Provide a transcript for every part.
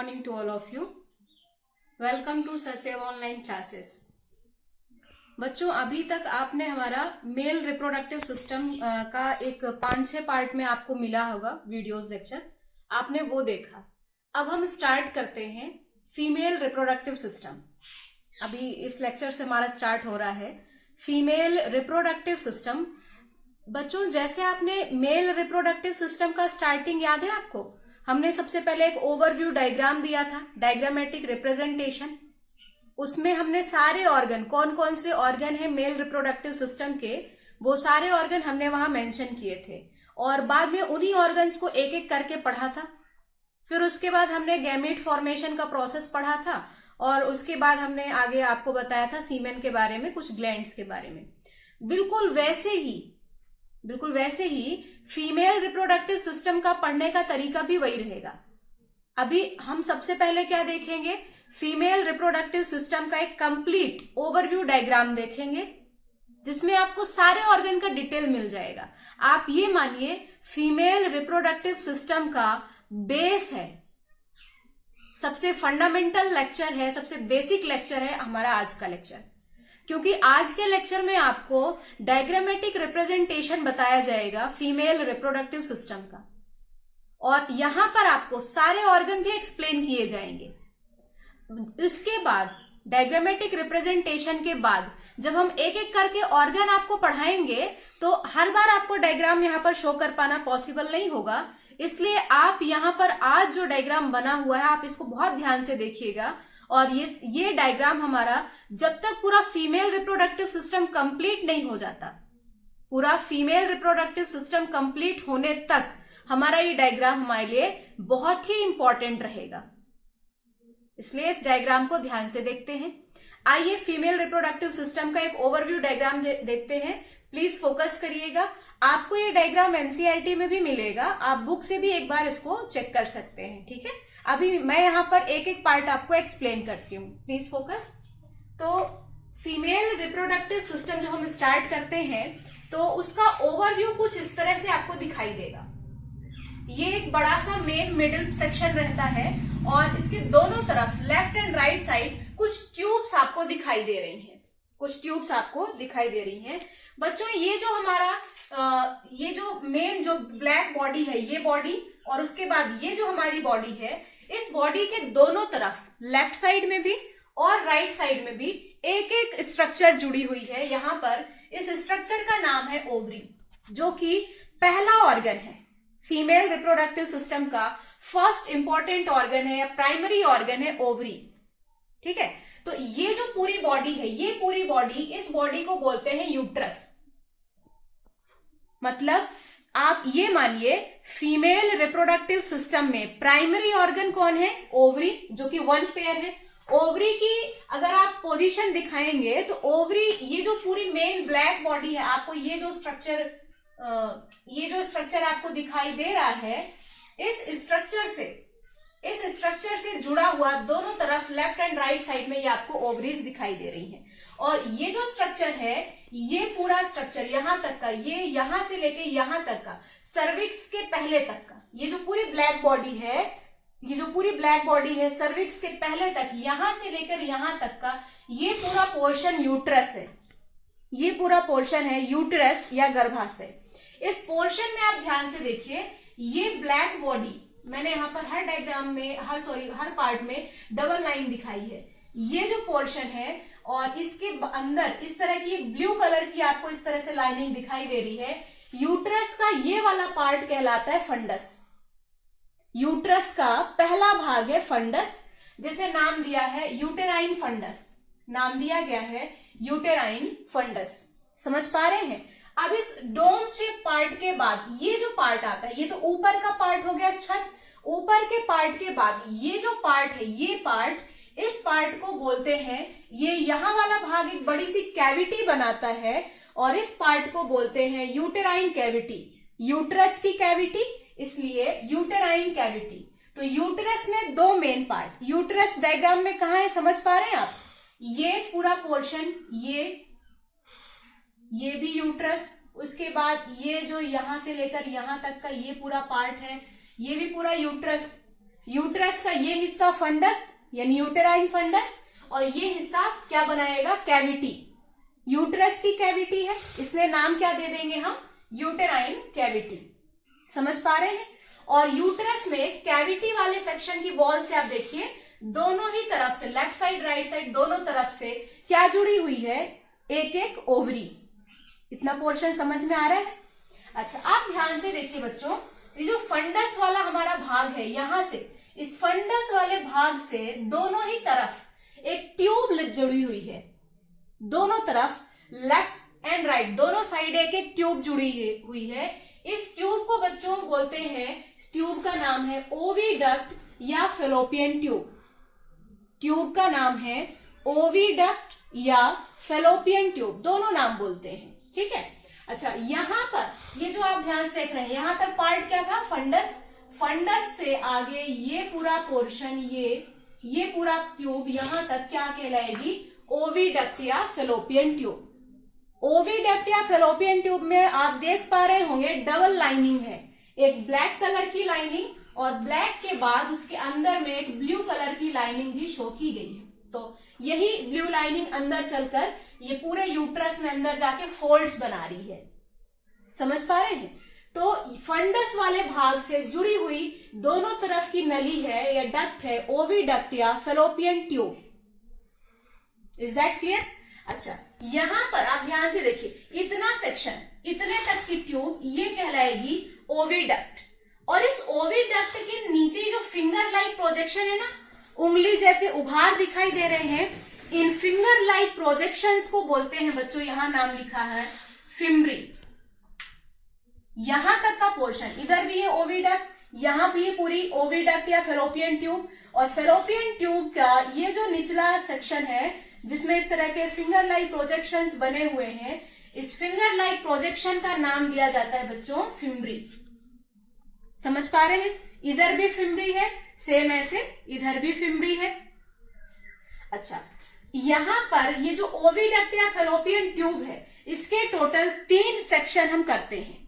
morning to all of you. Welcome to Sachdev online classes. बच्चों, अभी तक आपने हमारा मेल रिप्रोडक्टिव सिस्टम का एक 5-6 पार्ट में आपको मिला होगा वीडियोस लेक्चर, आपने वो देखा. अब हम स्टार्ट करते हैं फीमेल रिप्रोडक्टिव सिस्टम. अभी इस लेक्चर से हमारा स्टार्ट हो रहा है फीमेल रिप्रोडक्टिव सिस्टम. बच्चों, जैसे आपने मेल रिप्रोडक्टिव सिस्टम का स्टार्टिंग याद है आपको, हमने सबसे पहले एक ओवरव्यू डायग्राम दिया था, डायग्रामेटिक रिप्रेजेंटेशन. उसमें हमने सारे ऑर्गन, कौन कौन से ऑर्गन है मेल रिप्रोडक्टिव सिस्टम के, वो सारे ऑर्गन हमने वहां मेंशन किए थे और बाद में उन्हीं ऑर्गन्स को एक एक करके पढ़ा था. फिर उसके बाद हमने गैमेट फॉर्मेशन का प्रोसेस पढ़ा था और उसके बाद हमने आगे आपको बताया था सीमेन के बारे में, कुछ ग्लैंड्स के बारे में. बिल्कुल वैसे ही फीमेल रिप्रोडक्टिव सिस्टम का पढ़ने का तरीका भी वही रहेगा. अभी हम सबसे पहले क्या देखेंगे, फीमेल रिप्रोडक्टिव सिस्टम का एक कंप्लीट ओवरव्यू डायग्राम देखेंगे जिसमें आपको सारे ऑर्गन का डिटेल मिल जाएगा. आप ये मानिए फीमेल रिप्रोडक्टिव सिस्टम का बेस है, सबसे फंडामेंटल लेक्चर है, सबसे बेसिक लेक्चर है हमारा आज का लेक्चर. क्योंकि आज के लेक्चर में आपको डायग्रामेटिक रिप्रेजेंटेशन बताया जाएगा फीमेल रिप्रोडक्टिव सिस्टम का और यहां पर आपको सारे ऑर्गन भी एक्सप्लेन किए जाएंगे. इसके बाद डायग्रामेटिक रिप्रेजेंटेशन के बाद जब हम एक एक करके ऑर्गन आपको पढ़ाएंगे तो हर बार आपको डायग्राम यहां पर शो कर पाना पॉसिबल नहीं होगा. इसलिए आप यहां पर आज जो डायग्राम बना हुआ है आप इसको बहुत ध्यान से देखिएगा और ये डायग्राम हमारा जब तक पूरा फीमेल रिप्रोडक्टिव सिस्टम कंप्लीट नहीं हो जाता, पूरा फीमेल रिप्रोडक्टिव सिस्टम कंप्लीट होने तक हमारा ये डायग्राम हमारे लिए बहुत ही इंपॉर्टेंट रहेगा. इसलिए इस डायग्राम को ध्यान से देखते हैं. आइए फीमेल रिप्रोडक्टिव सिस्टम का एक ओवरव्यू डायग्राम देखते हैं. प्लीज फोकस करिएगा. आपको ये डायग्राम एनसीईआरटी में भी मिलेगा, आप बुक से भी एक बार इसको चेक कर सकते हैं. ठीक है, अभी मैं यहां पर एक एक पार्ट आपको एक्सप्लेन करती हूँ. Please focus. तो फीमेल रिप्रोडक्टिव सिस्टम जब हम स्टार्ट करते हैं तो उसका ओवरव्यू कुछ इस तरह से आपको दिखाई देगा. ये एक बड़ा सा मेन मिडिल सेक्शन रहता है और इसके दोनों तरफ लेफ्ट एंड राइट साइड कुछ ट्यूब्स आपको दिखाई दे रही हैं, कुछ ट्यूब्स आपको दिखाई दे रही हैं. बच्चों, ये जो हमारा ये जो मेन जो ब्लैक बॉडी है, ये बॉडी और उसके बाद ये जो हमारी बॉडी है, इस बॉडी के दोनों तरफ लेफ्ट साइड में भी और राइट साइड में भी एक एक स्ट्रक्चर जुड़ी हुई है. यहां पर इस स्ट्रक्चर का नाम है ओवरी, जो कि पहला ऑर्गन है फीमेल रिप्रोडक्टिव सिस्टम का. फर्स्ट इंपॉर्टेंट ऑर्गन है या प्राइमरी ऑर्गन है ओवरी. ठीक है, तो ये जो पूरी बॉडी है, ये पूरी बॉडी, इस बॉडी को बोलते हैं यूट्रस. मतलब आप ये मानिए फीमेल रिप्रोडक्टिव सिस्टम में प्राइमरी ऑर्गन कौन है, ओवरी, जो कि वन पेयर है. ओवरी की अगर आप पोजीशन दिखाएंगे तो ओवरी, ये जो पूरी मेन ब्लैक बॉडी है, आपको ये जो स्ट्रक्चर आपको दिखाई दे रहा है, इस स्ट्रक्चर से जुड़ा हुआ दोनों तरफ लेफ्ट एंड राइट साइड में ये आपको ओवरीज दिखाई दे रही हैं. और ये जो स्ट्रक्चर है, ये पूरा स्ट्रक्चर यहां तक का, ये यहां से लेके यहां तक का, सर्विक्स के पहले तक का, ये जो पूरी ब्लैक बॉडी है, ये जो पूरी ब्लैक बॉडी है, सर्विक्स के पहले तक, यहां से लेकर यहां तक का ये पूरा पोर्शन यूट्रस है. ये पूरा पोर्शन है यूट्रस या गर्भाशय. इस पोर्शन में आप ध्यान से देखिए, ये ब्लैक बॉडी मैंने यहां पर हर डायग्राम में, हर पार्ट में डबल लाइन दिखाई है. ये जो पोर्शन है और इसके अंदर इस तरह की ब्लू कलर की आपको इस तरह से लाइनिंग दिखाई दे रही है. यूट्रस का ये वाला पार्ट कहलाता है फंडस. यूट्रस का पहला भाग है फंडस, जैसे नाम दिया है यूटेराइन फंडस, नाम दिया गया है यूटेराइन फंडस. समझ पा रहे हैं? अब इस डोम शेप पार्ट के बाद ये जो पार्ट आता है, ये तो ऊपर का पार्ट हो गया छत. ऊपर के पार्ट के बाद ये जो पार्ट है, ये पार्ट, इस पार्ट को बोलते हैं, ये यहां वाला भाग एक बड़ी सी कैविटी बनाता है और इस पार्ट को बोलते हैं यूटेराइन कैविटी. यूट्रस की कैविटी, इसलिए यूटेराइन कैविटी. तो यूट्रस में दो मेन पार्ट, यूट्रस डायग्राम में कहां है समझ पा रहे हैं आप? ये पूरा पोर्शन, ये भी यूट्रस, उसके बाद ये जो यहां से लेकर यहां तक का ये पूरा पार्ट है, ये भी पूरा यूट्रस. यूट्रस का ये हिस्सा फंडस यानी यूटेराइन फंडस, और ये हिस्सा क्या बनाएगा, कैविटी। यूट्रस की कैविटी है इसलिए नाम क्या दे देंगे हम, यूटेराइन कैविटी। समझ पा रहे हैं। और यूट्रस में कैविटी वाले सेक्शन की वॉल से आप देखिए दोनों ही तरफ से, लेफ्ट साइड राइट साइड दोनों तरफ से क्या जुड़ी हुई है, एक एक ओवरी। इतना पोर्शन समझ में आ रहा है। अच्छा, आप ध्यान से देखिए बच्चों, ये जो फंडस वाला हमारा भाग है, यहां से इस फंडस वाले भाग से दोनों ही तरफ एक ट्यूब जुड़ी हुई है। दोनों तरफ लेफ्ट एंड राइट दोनों साइड एक एक ट्यूब जुड़ी हुई है। इस ट्यूब को बच्चों बोलते हैं, इस ट्यूब का नाम है ओविडक्ट या फेलोपियन ट्यूब। ट्यूब का नाम है ओविडक्ट या फेलोपियन ट्यूब, दोनों नाम बोलते हैं। ठीक है। अच्छा, यहां पर ये जो आप ध्यान से देख रहे हैं, यहां तक पार्ट क्या था, फंडस। फंडस से आगे ये पूरा पोर्शन, ये पूरा ट्यूब यहां तक क्या कहलाएगी, ओविडक्ट या फेलोपियन ट्यूब। ओविडक्ट या फेलोपियन ट्यूब में आप देख पा रहे होंगे डबल लाइनिंग है, एक ब्लैक कलर की लाइनिंग और ब्लैक के बाद उसके अंदर में एक ब्लू कलर की लाइनिंग भी शो की गई है। तो यही ब्लू लाइनिंग अंदर चलकर ये पूरे यूट्रस में अंदर जाके फोल्ड्स बना रही है। समझ पा रहे हैं। तो फंडस वाले भाग से जुड़ी हुई दोनों तरफ की नली है या डक्ट है ओविडक्ट या fallopian tube. Is that clear. अच्छा, यहां पर आप ध्यान से देखिए, इतना सेक्शन, इतने तक की ट्यूब ये कहलाएगी ओविडक्ट। और इस ओविडक्ट के नीचे जो फिंगर लाइक प्रोजेक्शन है ना, उंगली जैसे उभार दिखाई दे रहे हैं, इन फिंगर लाइक प्रोजेक्शंस को बोलते हैं बच्चों, यहां नाम लिखा है फिम्ब्री। यहां तक का पोर्शन, इधर भी है ओविडक्ट, यहां भी है पूरी ओविडक्ट या फेलोपियन ट्यूब। और फेलोपियन ट्यूब का ये जो निचला सेक्शन है जिसमें इस तरह के फिंगर लाइक प्रोजेक्शंस बने हुए हैं, इस फिंगर लाइक प्रोजेक्शन का नाम दिया जाता है बच्चों फिम्ब्री। समझ पा रहे हैं। इधर भी फिम्ब्री है, सेम ऐसे इधर भी फिम्ब्री है। अच्छा, यहां पर ये जो ओविडक्ट या फेलोपियन ट्यूब है, इसके टोटल 3 सेक्शन हम करते हैं।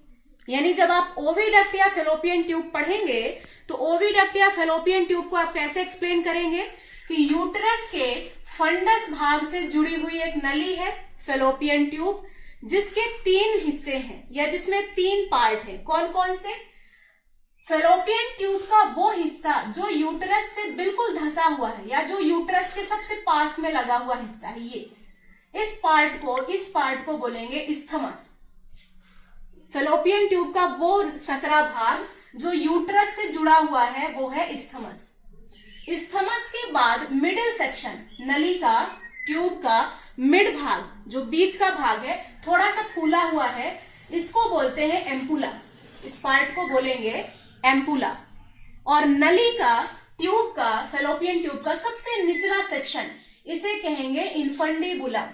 यानी जब आप ओविडक्ट या फेलोपियन ट्यूब पढ़ेंगे तो ओविडक्ट या फेलोपियन ट्यूब को आप कैसे एक्सप्लेन करेंगे कि यूट्रस के फंडस भाग से जुड़ी हुई एक नली है फेलोपियन ट्यूब, जिसके 3 हिस्से हैं या जिसमें 3 पार्ट हैं। कौन कौन से, फेलोपियन ट्यूब का वो हिस्सा जो यूट्रस से बिल्कुल धंसा हुआ है या जो यूट्रस के सबसे पास में लगा हुआ हिस्सा है, ये इस पार्ट को बोलेंगे इस्थमस। फेलोपियन ट्यूब का वो सकरा भाग जो यूट्रस से जुड़ा हुआ है वो है इस्थमस। इस्थमस के बाद मिडिल सेक्शन, नली का, ट्यूब का मिड भाग, जो बीच का भाग है थोड़ा सा फूला हुआ है, इसको बोलते हैं एम्पुला। इस पार्ट को बोलेंगे एम्पुला। और नली का, ट्यूब का, फेलोपियन ट्यूब का सबसे निचला सेक्शन, इसे कहेंगे इन्फंडिबुलम।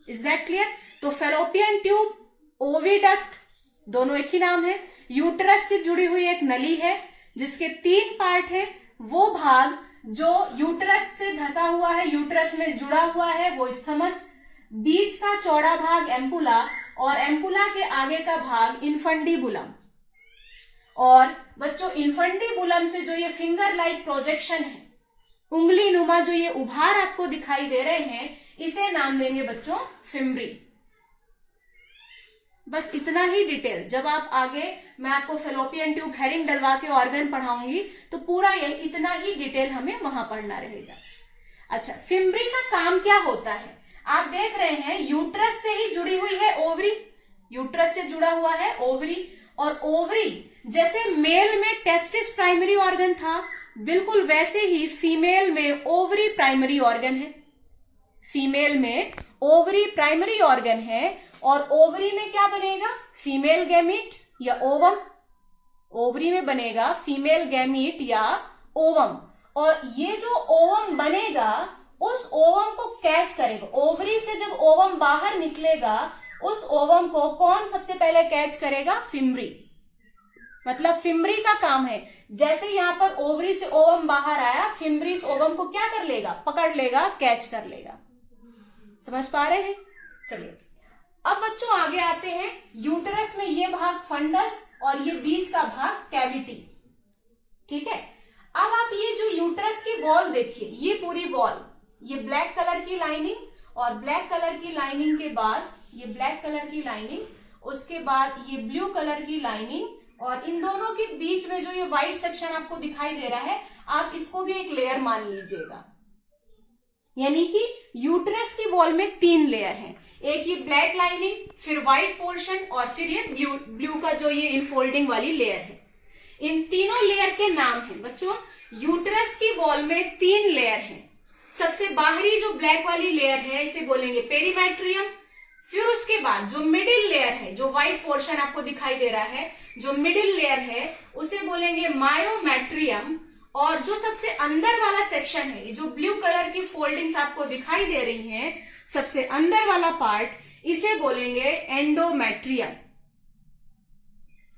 Is that clear. तो फेलोपियन ट्यूब, ओविडक्ट, दोनों एक ही नाम है। यूट्रस से जुड़ी हुई एक नली है जिसके 3 पार्ट है। वो भाग जो यूट्रस से धंसा हुआ है, यूट्रस में जुड़ा हुआ है, वो इस्थमस। बीच का चौड़ा भाग एम्पुला और एम्पुला के आगे का भाग इन्फंडिबुलम। और बच्चों, इन्फंडिबुलम से जो ये फिंगर लाइक प्रोजेक्शन है, उंगली नुमा जो ये उभार आपको दिखाई दे रहे हैं, इसे नाम देंगे बच्चों फिम्ब्री। बस इतना ही डिटेल। जब आप आगे मैं आपको फेलोपियन ट्यूब हेडिंग डलवा के ऑर्गन पढ़ाऊंगी तो पूरा ये इतना ही डिटेल हमें वहां पढ़ना रहेगा। अच्छा, फिम्ब्री का काम क्या होता है, आप देख रहे हैं यूट्रस से ही जुड़ी हुई है ओवरी, यूट्रस से जुड़ा हुआ है ओवरी। और ओवरी जैसे मेल में टेस्टिस प्राइमरी ऑर्गन था, बिल्कुल वैसे ही फीमेल में ओवरी प्राइमरी ऑर्गन है। फीमेल में ओवरी प्राइमरी ऑर्गन है और ओवरी में क्या बनेगा, फीमेल गैमीट या ओवम। ओवरी में बनेगा फीमेल गैमीट या ओवम। और ये जो ओवम बनेगा, उस ओवम को कैच करेगा। ओवरी से जब ओवम बाहर निकलेगा, उस ओवम को कौन सबसे पहले कैच करेगा, फिम्ब्री। मतलब फिम्ब्री का काम है, जैसे यहां पर ओवरी से ओवम बाहर आया, फिम्ब्री इस ओवम को क्या कर लेगा, पकड़ लेगा, कैच कर लेगा। समझ पा रहे हैं। चलिए अब बच्चों आगे आते हैं। यूट्रस में ये भाग फंडस और ये बीच का भाग कैविटी। ठीक है। अब आप ये जो यूट्रस की वॉल देखिए, ये पूरी वॉल, ये ब्लैक कलर की लाइनिंग और ब्लैक कलर की लाइनिंग के बाद ये ब्लैक कलर की लाइनिंग, उसके बाद ये ब्लू कलर की लाइनिंग और इन दोनों के बीच में जो ये व्हाइट सेक्शन आपको दिखाई दे रहा है, आप इसको भी एक लेयर मान लीजिएगा। यानी कि यूट्रस की वॉल में 3 लेयर हैं, एक ये ब्लैक लाइनिंग, फिर व्हाइट पोर्शन और फिर ये ब्लू का जो ये इनफोल्डिंग वाली लेयर है। इन तीनों लेयर के नाम हैं बच्चों, यूट्रस की वॉल में 3 लेयर हैं। सबसे बाहरी जो ब्लैक वाली लेयर है इसे बोलेंगे पेरीमेट्रियम, फिर उसके बाद जो मिडिल लेयर है, जो व्हाइट पोर्शन आपको दिखाई दे रहा है, जो मिडिल लेयर है उसे बोलेंगे मायोमेट्रियम, और जो सबसे अंदर वाला सेक्शन है, जो ब्लू कलर की फोल्डिंग्स आपको दिखाई दे रही हैं, सबसे अंदर वाला पार्ट, इसे बोलेंगे एंडोमेट्रियम।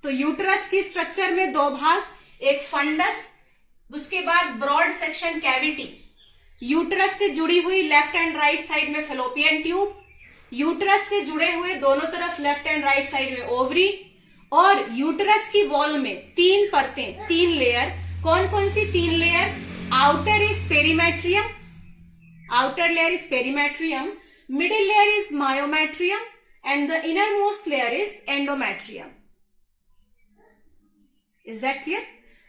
तो यूट्रस की स्ट्रक्चर में 2 भाग, एक फंडस, उसके बाद ब्रॉड सेक्शन कैविटी, यूट्रस से जुड़ी हुई लेफ्ट एंड राइट साइड में फेलोपियन ट्यूब, यूट्रस से जुड़े हुए दोनों तरफ लेफ्ट एंड राइट साइड में ओवरी, और यूट्रस की वॉल में 3 परतें, 3 लेयर। कौन कौन सी 3 layer? Outer is perimetrium, outer layer is perimetrium, middle layer is myometrium and the inner most layer is endometrium. Is that clear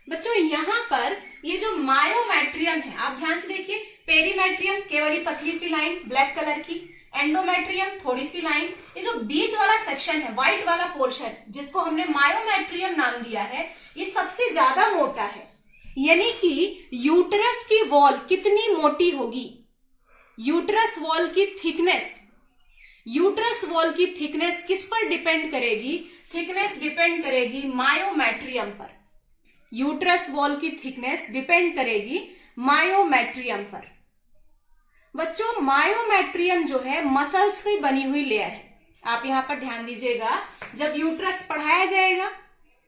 बच्चों? यहां पर ये जो मायोमेट्रियम है, आप ध्यान से देखिए, पेरीमेट्रियम केवल ही पतली सी लाइन ब्लैक कलर की, एंडोमेट्रियम थोड़ी सी लाइन, ये जो बीच वाला सेक्शन है, व्हाइट वाला पोर्शन, जिसको हमने मायोमेट्रियम नाम दिया है, ये सबसे ज्यादा मोटा है। यानी कि यूट्रस की वॉल कितनी मोटी होगी? यूट्रस वॉल की थिकनेस, यूट्रस वॉल की थिकनेस किस पर डिपेंड करेगी? थिकनेस डिपेंड करेगी मायोमेट्रियम पर। यूट्रस वॉल की थिकनेस डिपेंड करेगी मायोमेट्रियम पर। बच्चों मायोमेट्रियम जो है मसल्स की बनी हुई लेयर है। आप यहां पर ध्यान दीजिएगा, जब यूट्रस पढ़ाया जाएगा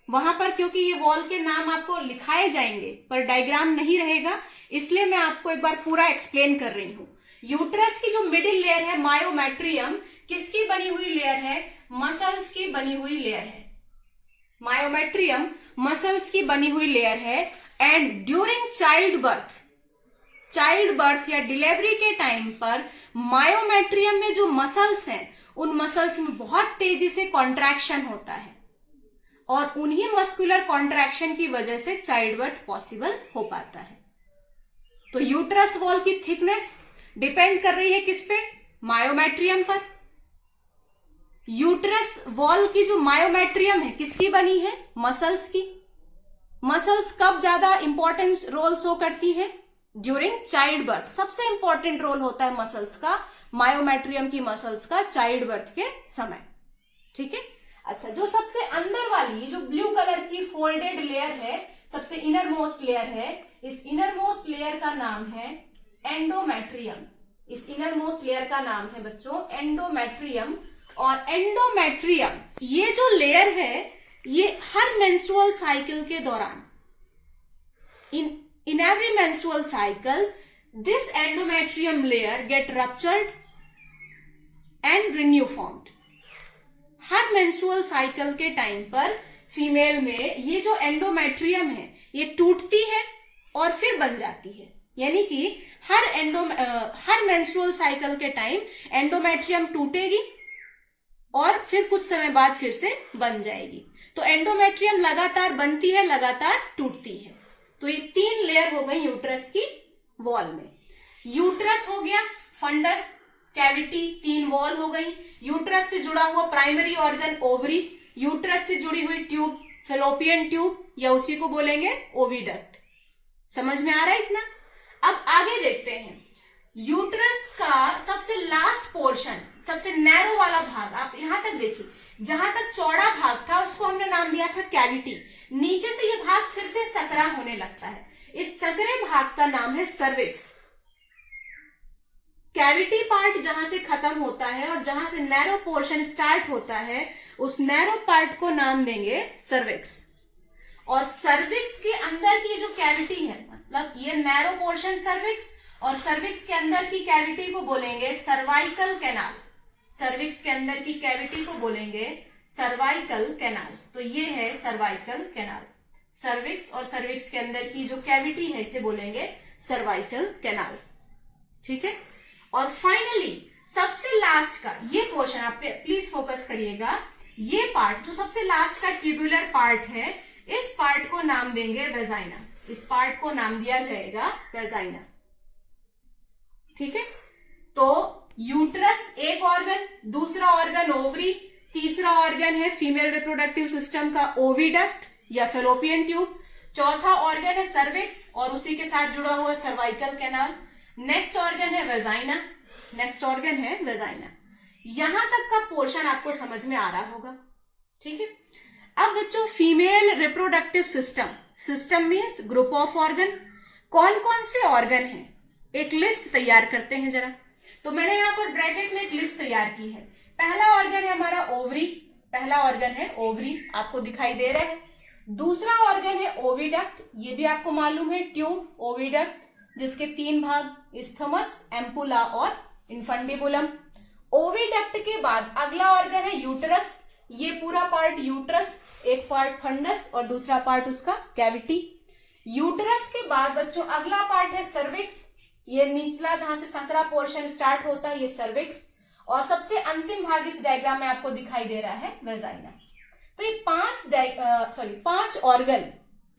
वहां पर, क्योंकि ये वॉल के नाम आपको लिखाए जाएंगे पर डायग्राम नहीं रहेगा, इसलिए मैं आपको एक बार पूरा एक्सप्लेन कर रही हूं। यूट्रस की जो मिडिल लेयर है मायोमेट्रियम, किसकी बनी हुई लेयर है? मसल्स की बनी हुई लेयर है। मायोमेट्रियम मसल्स की बनी हुई लेयर है। एंड ड्यूरिंग चाइल्ड बर्थ या डिलीवरी के टाइम पर मायोमेट्रियम में जो मसल्स हैं, उन मसल्स में बहुत तेजी से कॉन्ट्रैक्शन होता है और उन्हीं मस्कुलर कॉन्ट्रैक्शन की वजह से चाइल्ड बर्थ पॉसिबल हो पाता है। तो यूट्रस वॉल की थिकनेस डिपेंड कर रही है किस पे? मायोमेट्रियम पर। यूट्रस वॉल की जो मायोमेट्रियम है किसकी बनी है? मसल्स की। मसल्स कब ज्यादा इंपॉर्टेंट रोल शो करती है? During child birth. सबसे इंपॉर्टेंट रोल होता है मसल्स का, मायोमेट्रियम की मसल्स का चाइल्ड बर्थ के समय। ठीक है। अच्छा, जो सबसे अंदर वाली जो ब्लू कलर की फोल्डेड लेयर है, सबसे इनर मोस्ट लेयर है, इस इनर मोस्ट लेयर का नाम है एंडोमेट्रियम। इस इनर मोस्ट लेयर का नाम है बच्चों एंडोमेट्रियम। और एंडोमेट्रियम ये जो लेयर है, ये हर मेंस्ट्रुअल साइकिल के दौरान, in every menstrual cycle, this endometrium layer get ruptured and renew formed. Her menstrual cycle के टाइम पर फीमेल में ये जो एंडोमेट्रियम है ये टूटती है और फिर बन जाती है। यानी कि हर मेंस्ट्रुअल साइकिल के टाइम एंडोमेट्रियम टूटेगी और फिर कुछ समय बाद फिर से बन जाएगी। तो एंडोमेट्रियम लगातार बनती है, लगातार टूटती है। तो ये 3 लेयर हो गई यूट्रस की वॉल में। यूट्रस हो गया, फंडस, कैविटी, 3 वॉल हो गई। यूट्रस से जुड़ा हुआ प्राइमरी ऑर्गन ओवरी, यूट्रस से जुड़ी हुई ट्यूब फेलोपियन ट्यूब, या उसी को बोलेंगे ओविडक्ट। समझ में आ रहा है इतना? अब आगे देखते हैं। यूट्रस का सबसे लास्ट पोर्शन, सबसे नैरो वाला भाग, आप यहां तक देखिए, जहां तक चौड़ा भाग था उसको हमने नाम दिया था कैविटी। नीचे से ये भाग फिर से सकरा होने लगता है, इस सकरे भाग का नाम है सर्विक्स। कैविटी पार्ट जहां से खत्म होता है और जहां से नैरो पोर्शन स्टार्ट होता है, उस नैरो पार्ट को नाम देंगे सर्विक्स। और सर्विक्स के अंदर की जो कैविटी है, मतलब ये नैरो पोर्शन सर्विक्स, और सर्विक्स के अंदर की कैविटी को बोलेंगे सर्वाइकल कैनाल। सर्विक्स के अंदर की कैविटी को बोलेंगे सर्वाइकल कैनाल। तो ये है सर्वाइकल कैनाल। सर्विक्स, और सर्विक्स के अंदर की जो कैविटी है इसे बोलेंगे सर्वाइकल कैनाल। ठीक है, और फाइनली सबसे लास्ट का ये पोर्शन आप प्लीज फोकस करिएगा, ये पार्ट जो सबसे लास्ट का ट्यूबुलर पार्ट है, इस पार्ट को नाम देंगे वेजाइना। इस पार्ट को नाम दिया जाएगा वेजाइना। ठीक है, तो यूट्रस एक ऑर्गन, दूसरा ऑर्गन ओवरी, तीसरा ऑर्गन है फीमेल रिप्रोडक्टिव सिस्टम का ओविडक्ट या फेलोपियन ट्यूब, चौथा ऑर्गन है सर्विक्स और उसी के साथ जुड़ा हुआ सर्वाइकल कैनाल, नेक्स्ट ऑर्गन है वेजाइना, नेक्स्ट ऑर्गन है वेजाइना। यहां तक का पोर्शन आपको समझ में आ रहा होगा। ठीक है, अब बच्चों female reproductive system means group of organ. कौन कौन से ऑर्गन हैं, एक लिस्ट तैयार करते हैं जरा। तो मैंने यहां पर ब्रैकेट में एक लिस्ट तैयार की है। पहला ऑर्गन है हमारा ओवरी, पहला ऑर्गन है ओवरी, आपको दिखाई दे रहा है। दूसरा ऑर्गन है ओविडक्ट, ये भी आपको मालूम है, ट्यूब ओविडक्ट, जिसके 3 भाग, इस्थमस, एम्पुला और इन्फंडिबुलम। ओविडक्ट के बाद अगला ऑर्गन है यूटरस, ये पूरा पार्ट यूटरस, एक पार्ट फंडस और दूसरा पार्ट उसका कैविटी। यूटरस के बाद बच्चों अगला पार्ट है सर्विक्स, ये निचला जहां से संकरा पोर्शन स्टार्ट होता है ये सर्विक्स, और सबसे अंतिम भाग इस डायग्राम में आपको दिखाई दे रहा है वेजाइना। तो ये 5 ऑर्गन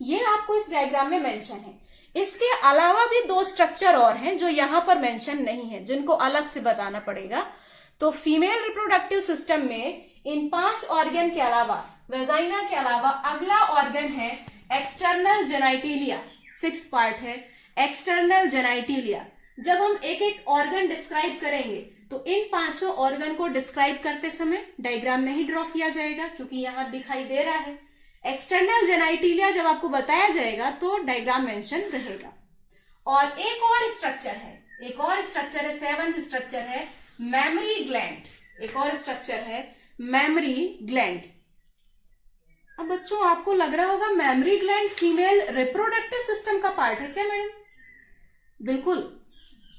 ये आपको इस डायग्राम में मेंशन है। इसके अलावा भी 2 स्ट्रक्चर और हैं जो यहां पर मेंशन नहीं है, जिनको अलग से बताना पड़ेगा। तो फीमेल रिप्रोडक्टिव सिस्टम में इन 5 ऑर्गन के अलावा, वेजाइना के अलावा अगला ऑर्गन है एक्सटर्नल जेनाइटिलिया, 6th पार्ट है एक्सटर्नल जेनाइटिलिया। जब हम एक एक ऑर्गन डिस्क्राइब करेंगे तो इन 5 ऑर्गन को डिस्क्राइब करते समय डायग्राम नहीं ड्रॉ किया जाएगा, क्योंकि यहां दिखाई दे रहा है। एक्सटर्नल जेनाइटिलिया जब आपको बताया जाएगा तो डायग्राम मेंशन रहेगा। और एक और स्ट्रक्चर है, 7th स्ट्रक्चर है मेमरी ग्लैंड, एक और स्ट्रक्चर है मेमरी ग्लैंड। अब बच्चों आपको लग रहा होगा mammary gland female reproductive system का पार्ट है क्या मैडम? बिल्कुल,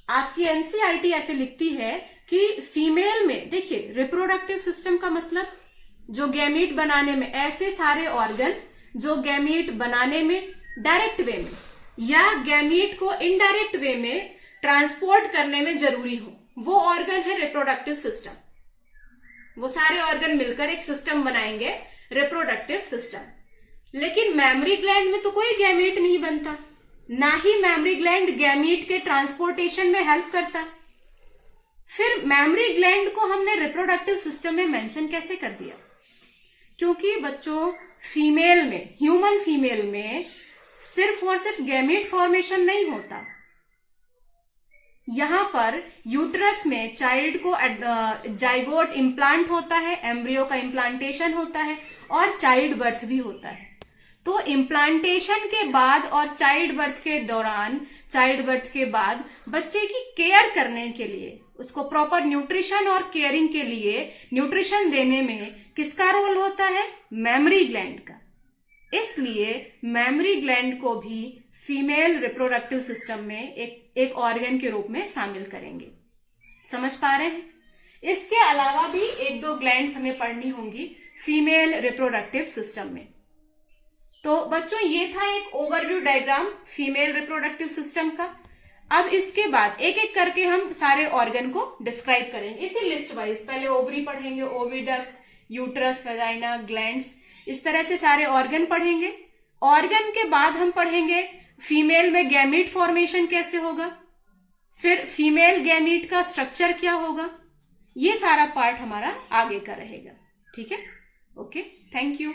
आपकी एनसीईआरटी ऐसे लिखती है कि फीमेल में, देखिए रिप्रोडक्टिव सिस्टम का मतलब जो गैमीट बनाने में, ऐसे सारे ऑर्गन जो गैमीट बनाने में डायरेक्ट वे में या गैमीट को इनडायरेक्ट वे में ट्रांसपोर्ट करने में जरूरी हो, वो ऑर्गन है रिप्रोडक्टिव सिस्टम। वो सारे ऑर्गन मिलकर एक सिस्टम बनाएंगे रिप्रोडक्टिव सिस्टम। लेकिन मेमरी ग्लैंड में तो कोई गैमीट नहीं बनता, ना ही मेमरी ग्लैंड गैमीट के ट्रांसपोर्टेशन में हेल्प करता। फिर मेमरी ग्लैंड को हमने रिप्रोडक्टिव सिस्टम में मेंशन कैसे कर दिया? क्योंकि बच्चों फीमेल में, ह्यूमन फीमेल में सिर्फ और सिर्फ गैमीट फॉर्मेशन नहीं होता, यहां पर यूट्रस में चाइल्ड को जाइगोट इम्प्लांट होता है, एम्ब्रियो का इम्प्लांटेशन होता है और चाइल्ड बर्थ भी होता है। तो इम्प्लांटेशन के बाद और चाइल्ड बर्थ के दौरान, चाइल्ड बर्थ के बाद बच्चे की केयर करने के लिए, उसको प्रॉपर न्यूट्रिशन और केयरिंग के लिए न्यूट्रिशन देने में किसका रोल होता है? मेमरी ग्लैंड का। इसलिए मेमरी ग्लैंड को भी फीमेल रिप्रोडक्टिव सिस्टम में एक ऑर्गन के रूप में शामिल करेंगे। समझ पा रहे हैं? इसके अलावा भी 1-2 ग्लैंड्स हमें पढ़नी होंगी फीमेल रिप्रोडक्टिव सिस्टम में। तो बच्चों ये था एक overview diagram female reproductive system का। अब इसके बाद एक एक करके हम सारे ऑर्गन को डिस्क्राइब करेंगे इसी लिस्ट वाइज। पहले ओवरी पढ़ेंगे, ओविडक्ट, यूट्रस, वेजाइना, ग्लैंड्स, इस तरह से सारे ऑर्गन पढ़ेंगे। ऑर्गन के बाद हम पढ़ेंगे फीमेल में गैमीट फॉर्मेशन कैसे होगा, फिर फीमेल गैमीट का स्ट्रक्चर क्या होगा। ये सारा पार्ट हमारा आगे का रहेगा। ठीक है, ओके, थैंक यू।